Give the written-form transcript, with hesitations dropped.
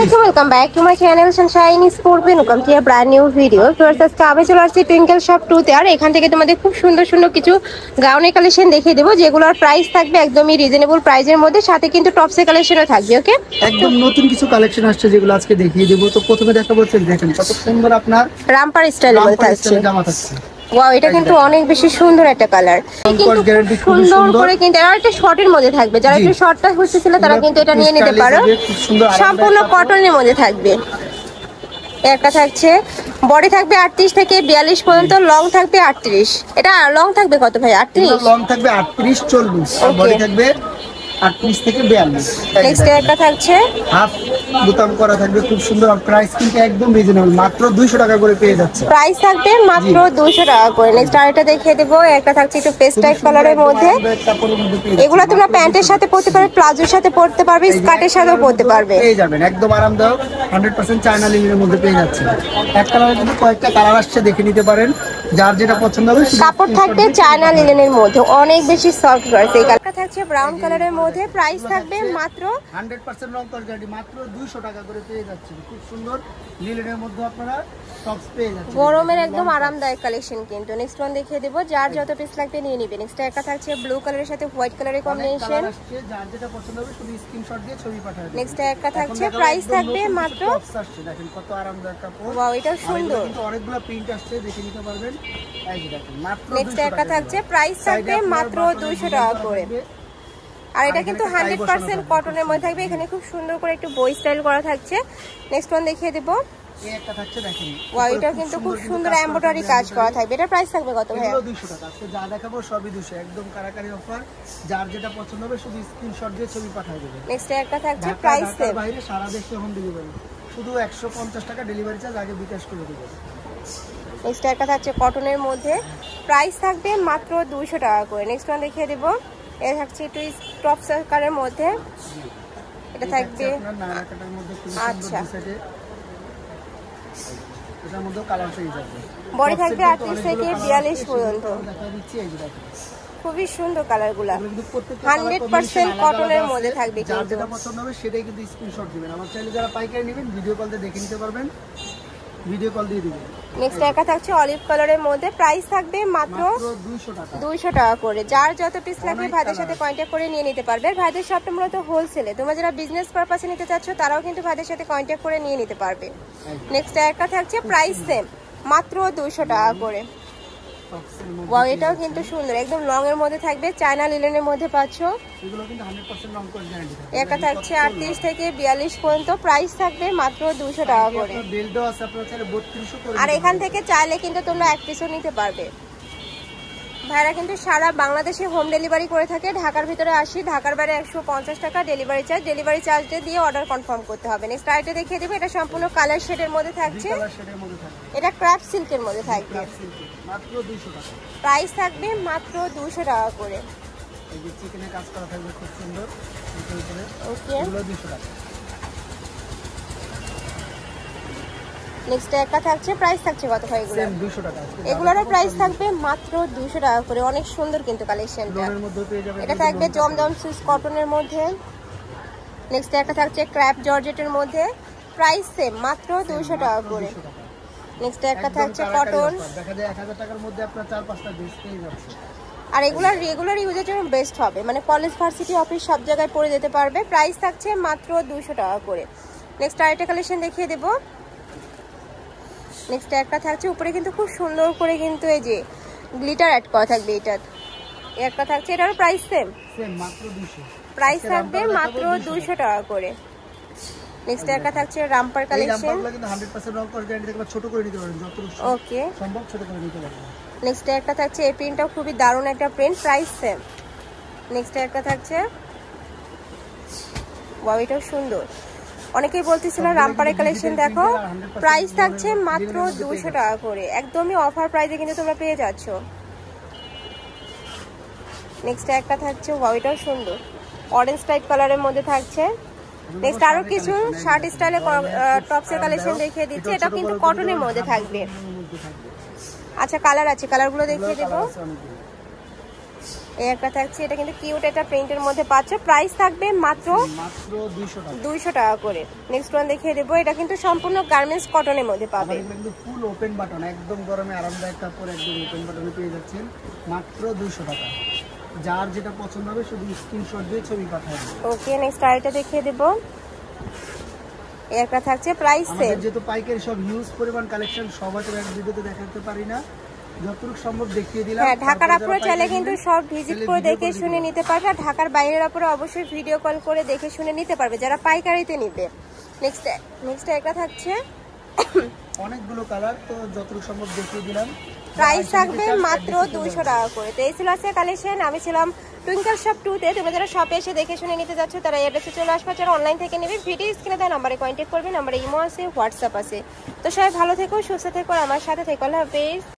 আসসালামু আলাইকুম, welcome back to my channel Sunshine sports. Welcome to a brand new video. First আজকে আমি চলে আসছি টুইঙ্কেল শপ 2 তে। আর এখান থেকে তোমাদের খুব সুন্দর সুন্দর কিছু গাউনের কালেকশন দেখিয়ে দেবো, যেগুলোর প্রাইস থাকবে একদমই রিজনেবল প্রাইসের মধ্যে, সাথে কিন্তু টপসের কালেকশনও থাকবে। ওকে, একদম নতুন কিছু কালেকশন আসছে যেগুলো আজকে দেখিয়ে দেবো। তো প্রথমে দেখাবো, দেখেন কত সুন্দর আপনার রামপার স্টাইলের মধ্যে থাকছে। জামা থাকছে। ওয়াও, এটা কিন্তু অনেক বেশি সুন্দর একটা কালার, সুন্দর করে কিন্তু আর একটা শর্টের মধ্যে থাকবে। যারা একটু শর্টটা খুঁজতেছিল তারা কিন্তু এটা নিয়ে নিতে পারো। সম্পূর্ণ কটনের মধ্যে থাকবে। একটা থাকছে, বডি থাকবে 38 থেকে 42 পর্যন্ত, লং থাকবে 38। এটা লং থাকবে কত ভাই? 38 লং থাকবে 38 40, আর বডি থাকবে 38 থেকে 42। নেক্সট একটা থাকছে, হাফ বোতাম করা থাকবে, খুব সুন্দর। আর প্রাইস কিন্তু একদম রিজনেবল, মাত্র 200 টাকা করে পেয়ে যাচ্ছে। প্রাইস থাকবে মাত্র 200 টাকা করে। নেক্সট আরেকটা দেখিয়ে দেবো, একটা থাকছে একটু পেস্ট টাইপ কালারের মধ্যে। এগুলো তোমরা প্যান্টের সাথে পরতে পারবে, প্লাজোর সাথে পরতে পারবে, স্কার্টের সাথেও পরতে পারবে। পেয়ে যাবেন একদম আরামদায়ক, 100% চায়না লিনেনের মধ্যে পেয়ে যাচ্ছে। এক কালারের কিন্তু কয়েকটা কালার আসছে, দেখে নিতে পারেন, যার যেটা পছন্দ হবে। কাপড় থাকবে চায়না লিনেনের মধ্যে, অনেক বেশি সফট রয়েছে। এই কালারটা থাকছে ব্রাউন কালারের মধ্যে, প্রাইস থাকবে মাত্র 100% রং কস গ্যারান্টি, মাত্র 200 টাকা করে পেয়ে যাচ্ছেন। খুব সুন্দর লিনেনের মধ্যে আপনারা টপস পেয়ে যাচ্ছেন। গরমের একদম আরামদায়ক কালেকশন কিন্তু। নেক্সট ওয়ান দেখিয়ে দেবো, যার যত পিস লাগবে নিয়ে নিবে। নেক্সট একটা থাকছে ব্লু কালারের সাথে হোয়াইট কালারের কম্বিনেশন, যার যেটা পছন্দ হবে শুধু স্ক্রিনশট দিয়ে ছবি পাঠাবেন। নেক্সট একটা থাকছে, প্রাইস থাকবে মাত্র। দেখেন কত আরামদায়ক কাপড়। ওয়াও, এটা সুন্দর, কিন্তু অনেকগুলো প্রিন্ট আসছে, দেখে নিতে পারবেন। এই যে দেখেন মাত্র 200 টাকা। নেক্সট একটা থাকছে, প্রাইস থাকবে মাত্র 200 টাকা করে। আর এটা কিন্তু 100% কটনের মধ্যে থাকবে। এখানে খুব সুন্দর করে একটু বই স্টাইল করা থাকছে। নেক্সট ওয়ান দেখিয়ে দেবো, এই একটা থাকছে দেখেন। ওয়াও, এটা কিন্তু খুব সুন্দর এমব্রয়ডারি কাজ করা থাকবে। এটা প্রাইস থাকবে কত ভাই? 200 টাকা। আজকে যা দেখাবো সবই 200, একদম কারাকারি অফার। যার যেটা পছন্দ হবে শুধু স্ক্রিনশট দিয়ে ছবি পাঠিয়ে দেবেন। নেক্সট একটা থাকছে, প্রাইস সেম। বাইরে সারা দেশে হোম ডেলিভারি, শুধু 150 টাকা ডেলিভারি চার্জ আগে বিকাশ করে দেবেন। নেক্সট একটা থাকছে কটনের মধ্যে, প্রাইস থাকবে মাত্র 200 টাকা করে। নেক্সট ওয়ান দেখিয়ে দেবো, এটা থাকছে একটু টপ সার্কারের মধ্যে। এটা থাকবে নারাকাটার মধ্যে, আচ্ছা, এটার মধ্যে কালার পেয়ে যাবে। বডি থাকবে 38 থেকে 42 পর্যন্ত। দেখা দিচ্ছি, এই যে দেখেন খুবই সুন্দর কালারগুলো, 100% কটনের মধ্যে থাকবে। যার যেটা পছন্দ হবে সেটাই কিন্তু স্ক্রিনশট দিবেন। আমার চ্যানেলে যারা পাইকারি নেবেন ভিডিও কল দিয়ে দেখে নিতে পারবেন, ভিডিও কল দিয়ে দিবেন। নেক্সট একটা থাকছে অলিভ কালারের মধ্যে, প্রাইস থাকবে মাত্র 200 টাকা করে। যার যত পিস লাগবে ভাইদের সাথে কন্ট্যাক্ট করে নিয়ে নিতে পারবে। ভাইদের শপটা মূলত হোলসেলে, তোমরা যারা বিজনেস পারপাসে নিতে চাচ্ছ তারাও কিন্তু ভাইদের সাথে কন্ট্যাক্ট করে নিয়ে নিতে পারবে। নেক্সট একটা থাকছে, প্রাইস সেম, মাত্র 200 টাকা করে। ওয়াও, এটাও কিন্তু সুন্দর, একদম লং এর মধ্যে থাকবে, চায়না লিনেনের মধ্যে পাচ্ছ। এগুলো কিন্তু 100% রং কস গ্যারান্টি থাকবে। একটা থাকছে 38 থেকে 42 পর্যন্ত, প্রাইস থাকবে মাত্র 200 টাকা করে। বেল্টও আছে, আপনারা চাইলে 3200 করে। আর এখান থেকে চাইলে কিন্তু তোমরা এক পিসও নিতে পারবে। ভাইরা কিন্তু সারা বাংলাদেশে হোম ডেলিভারি করে থাকে। ঢাকার ভিতরে 80, ঢাকার বাইরে 150 টাকা ডেলিভারি চার্জ। ডেলিভারি চার্জটা দিয়ে অর্ডার কনফার্ম করতে হবে। নেক্সট আইটা দেখিয়ে দেবো, এটা সম্পূর্ণ কালার শেডের মধ্যে থাকছে। এটা ক্র্যাপ সিল্কের মধ্যে থাকবে, মাত্র 200 টাকা। প্রাইস থাকবে মাত্র 200 টাকা করে। এই যে চিকেনের কাজ করা থাকবে খুব সুন্দর, ওকে, এগুলো 200 টাকা। নেক্সট একটা থাকছে, প্রাইস থাকছে কত ভাই? এগুলো 200 টাকা। এগুলোরও প্রাইস থাকবে মাত্র 200 টাকা করে। অনেক সুন্দর কিন্তু কালেকশনটা। এটা থাকবে জমজম সুইস কটনের মধ্যে। নেক্সট একটা থাকছে ক্র্যাপ জর্জেটের মধ্যে, প্রাইস সেম, মাত্র 200 টাকা করে। নেক্সট একটা থাকছে কটন, দেখা যায় 1000 টাকার মধ্যে আপনার 4-5টা ড্রেস পেয়ে যাচ্ছে। আর এগুলো রেগুলার ইউজের জন্য বেস্ট হবে, মানে কলেজ, ভার্সিটি, অফিস সব জায়গায় পরে যেতে পারবে। প্রাইস থাকছে মাত্র 200 টাকা করে। নেক্সট আরেকটা কালেকশন দেখিয়ে দেবো। নেক্সট একটা থাকছে, উপরে কিন্তু খুব সুন্দর করে কিন্তু এই যে গ্লিটার অ্যাড করা থাকবে। এটা একটা থাকছে, এটারও প্রাইস সেম, মাত্র 200। প্রাইস থাকবে মাত্র 200 টাকা করে। নেক্সট একটা থাকছে রামপার কালেকশন, এই রামপারগুলো কিন্তু 100% রং কস গ্যারান্টি থাকবে, ছোট করে নিতে পারবেন যতটুকু ওকে সম্ভব ছোট করে নিতে পারবেন। নেক্সট একটা থাকছে, এই প্রিন্টটাও খুবই দারুণ একটা প্রিন্ট, প্রাইস সেম। নেক্সট একটা থাকছে, ওয়াও, এটাও সুন্দর। অনেকেই বলতেছিল রামপারের কালেকশন দেখো, প্রাইস থাকছে মাত্র 200 টাকা করে, একদমই অফার প্রাইসে কিন্তু তোমরা পেয়ে যাচ্ছ। নেক্সট একটা থাকছে, ওয়াও, এটাও সুন্দর, অরেঞ্জ টাইপ কালারের মধ্যে থাকছে। নেক্সট আরো কিছু শার্ট স্টাইলে টপসের কালেকশন দেখিয়ে দিচ্ছি। এটা কিন্তু কটনের মধ্যে থাকবে। আচ্ছা, কালার আছে, কালারগুলো দেখিয়ে দেবো। এই একটা থাকছে, এটা কিন্তু কিউট একটা প্রিন্টের মধ্যে পাচ্ছ। প্রাইস থাকবে মাত্র 200 টাকা করে। নেক্সট ওয়ান দেখিয়ে দেবো, এটা কিন্তু সম্পূর্ণ গার্মেন্টস কটনের মধ্যে পাবে। কিন্তু ফুল ওপেন বাটন, একদম গরমে আরামদায়ক কাপড়, একদম ওপেন বাটনে পেয়ে যাচ্ছেন মাত্র 200 টাকা। যার যেটা পছন্দ হবে শুধু স্ক্রিনশট দিয়ে ছবি পাঠাবেন। ওকে, নেক্সট আরেকটা দেখিয়ে দেবো, এই একটা থাকছে প্রাইস সেম। যেহেতু পাইকারি সব হিউজ পরিমাণ কালেকশন সবাই তো এক ভিডিওতে দেখাতে পারি না, যতটুকু সম্ভব দেখিয়ে দিলাম। হ্যাঁ, ঢাকার আপুরা চাইলে কিন্তু সব ভিজিট করে দেখে শুনে নিতে পারবে, আর ঢাকার বাইরের আপুরা অবশ্যই ভিডিও কল করে দেখে শুনে নিতে পারবে যারা পাইকারিতে নিবে। নেক্সট একটা থাকছে, অনেকগুলো কালার, তো যতটুকু সম্ভব দেখিয়ে দিলাম। প্রাইস থাকবে মাত্র 200 টাকা করে। তো এই ছিল আজকে কালেকশন। আমি ছিলাম টুইঙ্কেল শপ 2-তে। তোমরা যারা শপে এসে দেখে শুনে নিতে যাচ্ছ তারা অ্যাড্রেসে চলে আসবে, যারা অনলাইন থেকে নেবে ভিডিও স্ক্রিনে দেওয়া নম্বরে কন্ট্যাক্ট করবে। নম্বরে ইমো আছে, হোয়াটসঅ্যাপ আছে। তো সবাই ভালো থেকো, সুস্থ থেকো, আমার সাথে থেকো। আল্লাহ হাফেজ।